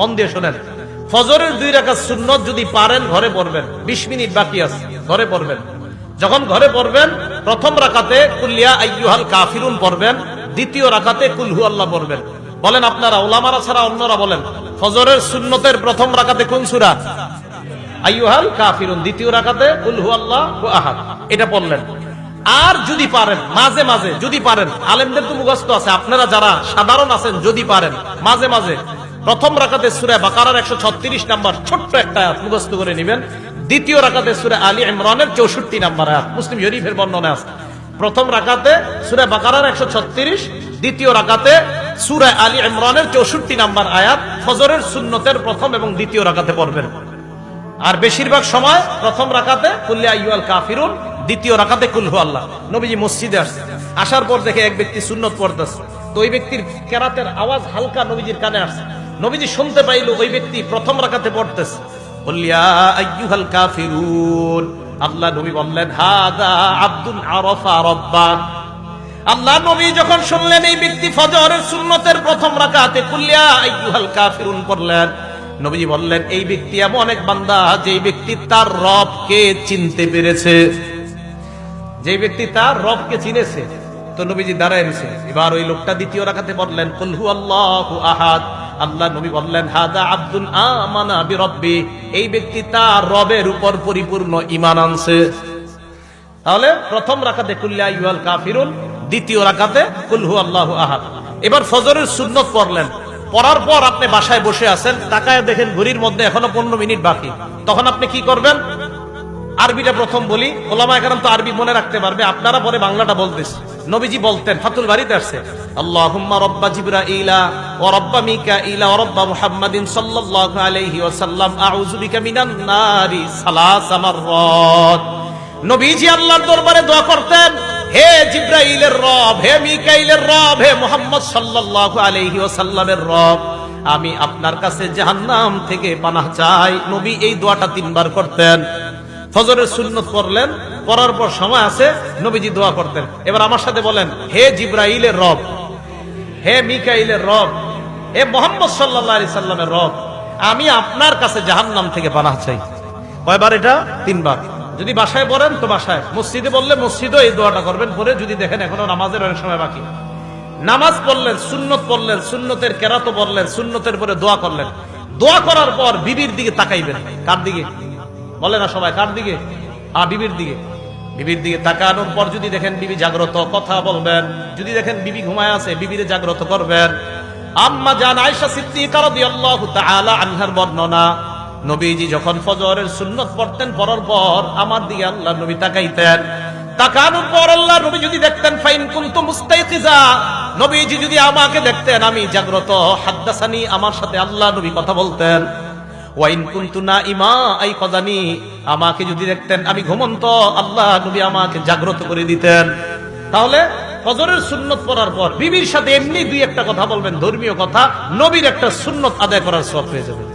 মন দিয়ে শোনেন, ফজরের 2 রাকাত সুন্নত যদি পারেন ঘরে পড়বেন, 20 মিনিট বাকি আছে, ঘরে পড়বেন। যখন ঘরে পড়বেন, প্রথম রাকাতে কুল ইয়া আইয়ুহাল কাফিরুন পড়বেন, দ্বিতীয় রাকাতে কুল হু আল্লাহ পড়বেন। বলেন আপনারা, উলামারা ছাড়া অন্যরা বলেন, ফজরের সুন্নতের প্রথম রাকাতে কোন সূরা? আইয়ুহাল কাফিরুন, দ্বিতীয় রাকাতে কুল হু আল্লাহু আহাদ, এটা পড়লেন। আর যদি পারেন মাঝে মাঝে, যদি পারেন, আলেমদের তো মুখস্থ আছে, আপনারা যারা সাধারণ আছেন যদি পারেন মাঝে মাঝে প্রথম রাকাতে সূরা বাকারার 136 নাম্বার ছোট্ট একটা আয়াত মুখস্থ করে নেবেন, দ্বিতীয় রাকাতে সূরা আলী ইমরানের 64 নাম্বার আয়াত মুসলিম শরীফের বর্ণনা আছে। প্রথম রাকাতে সূরা বাকারার 136, দ্বিতীয় রাকাতে সূরা আলী ইমরানের 64 নাম্বার আয়াত ফজরের সুন্নতের প্রথম এবং দ্বিতীয় রাকাতে পড়বেন। আর বেশিরভাগ সময় প্রথম রাকাতে কুল ইয়া আইয়ুহাল কাফিরুন, দ্বিতীয় রাকাতে কুল হু আল্লাহ। নবীজি মসজিদে আসছে, আসার পর দেখে এক ব্যক্তি সুন্নত পড়তেছে, তো ওই ব্যক্তির কেরাতের আওয়াজ হালকা নবীজির কানে আসছে। নবীজি শুনতে পাইল ওই ব্যক্তি প্রথম রাকাতে পড়তেছে কুল ইয়া আইয়ুহাল কাফিরুন। আল্লাহ নবী বললেন, হাদা আব্দুন আরাফা রাব্বা। আল্লাহ নবী যখন শুনলেন এই ব্যক্তি ফজরের সুন্নতের প্রথম রাকাতে কুল ইয়া আইয়ুহাল কাফিরুন পড়লেন, নবীজি বললেন, এই ব্যক্তি এমন এক বান্দা যে ব্যক্তি তার রবকে চিনতে পেরেছে, যে ব্যক্তি তার রবকে চিনেছে। তো নবীজি দাঁড়ায় রয়েছে। এবার ওই লোকটা দ্বিতীয় রাকাতে বললেন কুল হু আল্লাহু আহাদ। আল্লাহ নবী বললেন, হাদা আব্দুন আমানা বিরব্বি। এই ব্যক্তি তার রবের উপর পরিপূর্ণ ঈমান আনছে। তাহলে প্রথম রাকাতে কুল ইয়া আইয়ুহাল কাফিরুন, দ্বিতীয় রাকাতে কুল হু আল্লাহু আহাদ। এবার ফজরের সুন্নত পড়লেন, পড়ার পর আপনি বাসায় বসে আছেন, তাকায় দেখেন ঘড়ির মধ্যে এখনো 15 মিনিট বাকি। তখন আপনি কি করবেন? আরবিটা প্রথম বলি, ওলামা একরাম তো আরবি মনে রাখতে পারবে, আপনারা পরে বাংলাটা বলতেছি। নবীজি বলতেন, ফাতুল বারীতে আসছে, আল্লাহুম্মা রাব্বা জিবরাইলা ওয়া রাব্বা মিকাইলা ওয়া রাব্বা মুহাম্মাদিন সাল্লাল্লাহু আলাইহি ওয়াসাল্লাম আউযু বিকা মিনান নারি সালাসা মাররাত। নবীজি আল্লাহর দরবারে দোয়া করতেন, হে জিবরাইলের রব, হে মিকাইলের রব, হে মুহাম্মদ সাল্লাল্লাহু আলাইহি ওয়াসাল্লামের রব, আমি আপনার কাছে জাহান্নাম থেকে পানাহ চাই। নবী এই দোয়াটা 3 বার করতেন। ফজরের সুন্নত পড়লেন, পড়ার পর সময় আছে, নবীজি দোয়া করতেন। এবার আমার সাথে বলেন, হে জিবরাইলের রব, হে মিকাইলের রব, হে মুহাম্মদ সাল্লাল্লাহু আলাইহি সাল্লামের রব, আমি আপনার কাছে জাহান্নাম থেকে পানাহ চাই। কয়বার এটা? 3 বার। যদি বাসায় পড়েন তো বাসায়, মসজিদে বললে মসজিদেও এই দোয়াটা করবেন। পরে যদি দেখেন এখনো নামাজের অনেক সময় বাকি, নামাজ পড়লেন, সুন্নত পড়লেন, সুন্নতের কেরাতও পড়লেন, সুন্নতের পরে দোয়া করলেন। দোয়া করার পর বিবির দিকে তাকাইবেন। কার দিকে? বলে না সবাই, কার দিকে? বিবির দিকে। বিবির দিকে তাকানোর পর যদি দেখেন বিবি জাগ্রত, কথা বলবেন। যদি দেখেন বিবি ঘুমায় আছে, বিবিরে জাগ্রত করবেন। আম্মা জান আয়েশা সিদ্দিকা রাদিয়াল্লাহু তাআলা আনহার বর্ণনা, নবীজি যখন ফজরের সুন্নত পড়তেন, পড়ার পর আমার দিকে আল্লাহ নবী তাকাইতেন। তাকানোর পর আল্লাহ নবী যদি দেখতেন, ফাইন কুনতু মুস্তাইকিজা, নবীজি যদি আমাকে দেখতেন আমি জাগ্রত, হাদ্দাসানি, আমার সাথে আল্লাহ নবী কথা বলতেন। ওয়াইন কুনতু নাইমা আইকাযানি, আমাকে যদি দেখতেন আমি ঘুমন্ত, আল্লাহ নবী আমাকে জাগ্রত করে দিতেন। তাহলে ফজরের সুন্নত পড়ার পর বিবির সাথে এমনি 2-1টা কথা বলবেন, ধর্মীয় কথা, নবীর একটা সুন্নত আদায় করার সওয়াব পেয়ে যাবেন।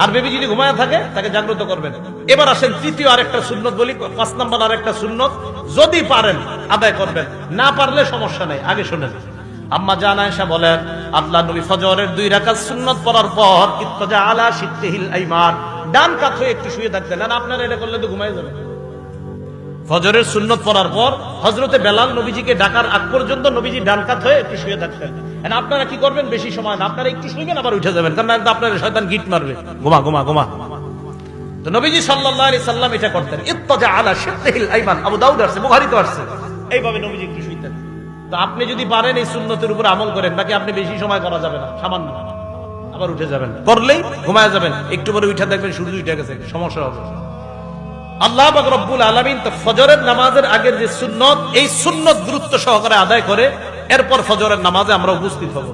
আর বেবি যদি ঘুমায় থাকে তাকে জাগ্রত করবেন। এবার আসেন তৃতীয় আরেকটা সুন্নত বলি, 5 নম্বর আরেকটা সুন্নত, যদি পারেন আদায় করবেন, না পারলে সমস্যা নাই। আগে শুনেন, আম্মা জান আয়েশা বলেন, আল্লাহ নবী ফজরের 2 রাকাত সুন্নত পড়ার পর ইত্তাজা আলা শিত্তিহিল আইমান, ডান কাত হয়ে একটু শুয়ে থাকতেন। আর আপনারা এটা করলে তো ঘুমায় যাবেন। ফজরের সুন্নত পড়ার পর হযরতে বেলাল নবীজিকে ডাকার আগ পর্যন্ত নবীজি ডান কাত হয়ে একটু শুয়ে থাকতেন। আপনারা কি করবেন? বেশি সময় না, আপনারা একটু শুইবেন আবার উঠে যাবেন, কারণ আপনার শয়তান গিট মারবে, ঘুমা ঘুমা ঘুমা। তো নবীজি সাল্লাল্লাহু আলাইহি সাল্লাম এটা করতেন, ইত্তাজা আলা শিত্তিহিল আইমান। আবু দাউদ আসছে, বুখারীতে আসছে, এইভাবে নবীজি একটু শুইতেন। তো আপনি যদি পারেন এই সুন্নতের উপর আমল করেন, বাকি আপনি বেশি সময় করা যাবে না, সামান্য, আবার উঠে যাবেন, করলেই ঘুমায় যাবেন, একটু পরে উঠে দেখবেন সূর্য উঠে গেছে, সমস্যা হবে। আল্লাহ পাক রব্বুল আলামিন তো ফজরের নামাজের আগের যে সুন্নত, এই সুন্নত গুরুত্ব সহকারে আদায় করে এরপর ফজরের নামাজে আমরা উপস্থিত হব।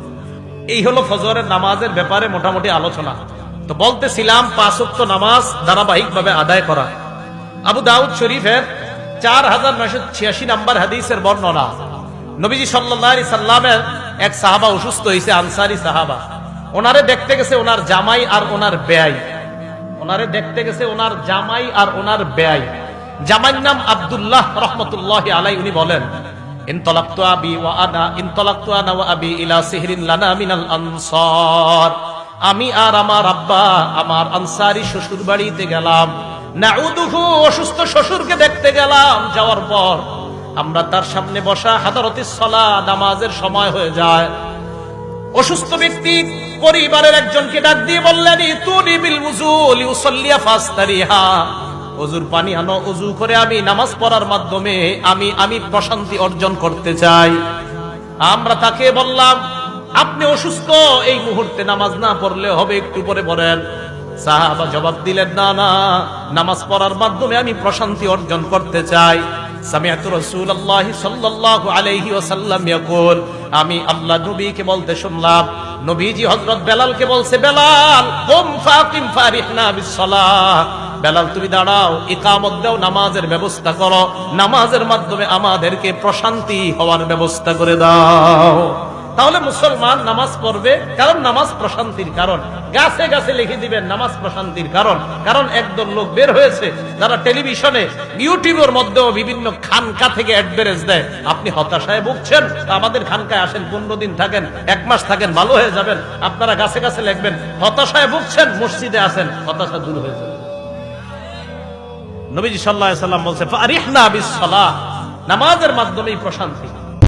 এই হলো ফজরের নামাজের ব্যাপারে মোটামুটি আলোচনা। তো বলতেছিলাম 5 ওয়াক্ত নামাজ ধারাবাহিকভাবে আদায় করা। আবু দাউদ শরীফের 4986 নম্বর হাদিসের বর্ণনা, নবীজি সাল্লাল্লাহু আলাইহি সাল্লামের এক সাহাবা অসুস্থ হয়েছে, আনসারী সাহাবা। ওনারে দেখতে গেছে ওনার জামাই আর ওনার বেয়াই, ওনারে দেখতে গেছে ওনার জামাই আর ওনার বেয়াই। জামাইর নাম আব্দুল্লাহ রাহমাতুল্লাহি আলাইহি। উনি বলেন, ইনতালাকতু আনা ওয়া আবি ইলা সিহরিন লানা মিনাল আনসার। আমি আর আমার আব্বা আমার আনসারি শ্বশুর বাড়িতে গেলাম, নাউদুহু অসুস্থ শ্বশুরকে দেখতে গেলাম। যাওয়ার পর আমরা তার সামনে বসা, হাদারতিস সালাহ নামাজের সময় হয়ে যায়। অসুস্থ ব্যক্তি পরিবারের একজনকে ডাক দিয়ে বললেন, ইতুনি বিল উযু লিউসাল্লিয়া ফাস্তারিহা, ওযুর পানি আনো, ওযু করে আমি নামাজ পড়ার মাধ্যমে আমি প্রশান্তি অর্জন করতে চাই। আমরা তাকে বললাম, আপনি অসুস্থ, এই মুহূর্তে নামাজ না পড়লে হবে, একটু পরে পড়েন। সাহাবা জবাব দিলেন, না না, নামাজ পড়ার মাধ্যমে আমি প্রশান্তি অর্জন করতে চাই। সামিআতু রাসূলুল্লাহ সাল্লাল্লাহু আলাইহি ওয়াসাল্লাম ইয়াকুল, আমি আল্লাহ নবীকে বলতে শুনলাম, নবীজি হযরত বেলালকে বলছে, বেলাল কুম ফাকিম ফারিহনা বিসসালাহ, বেলাল তুমি দাঁড়াও, ইকামত দাও, নামাজের ব্যবস্থা করো, নামাজের মাধ্যমে আমাদেরকে প্রশান্তি হওয়ার ব্যবস্থা করে দাও। তাহলে মুসলমান নামাজ পড়বে, কারণ নামাজ প্রশান্তির কারণ। গাছে গাছে লিখে দিবেন নামাজ প্রশান্তির কারণ। কারণ একদল লোক বের হয়েছে যারা টেলিভিশনে ইউটিউবের মধ্যেও বিভিন্ন খানকা থেকে অ্যাডভারেজ দেয়। আপনি হতাশায় ভুগছেন, আমাদের খানকায় আসেন, 15 দিন থাকেন, 1 মাস থাকেন, ভালো হয়ে যাবেন। আপনারা গাছে গাছে লিখবেন, হতাশায় ভুগছেন, মসজিদে আসেন, হতাশা দূর হয়ে যাবে। নবীজি সাল্লাল্লাহু আলাইহি ওয়াসাল্লাম বলছে, ফারিহনা বিসসালাহ, নামাজের মাধ্যমেই প্রশান্তি।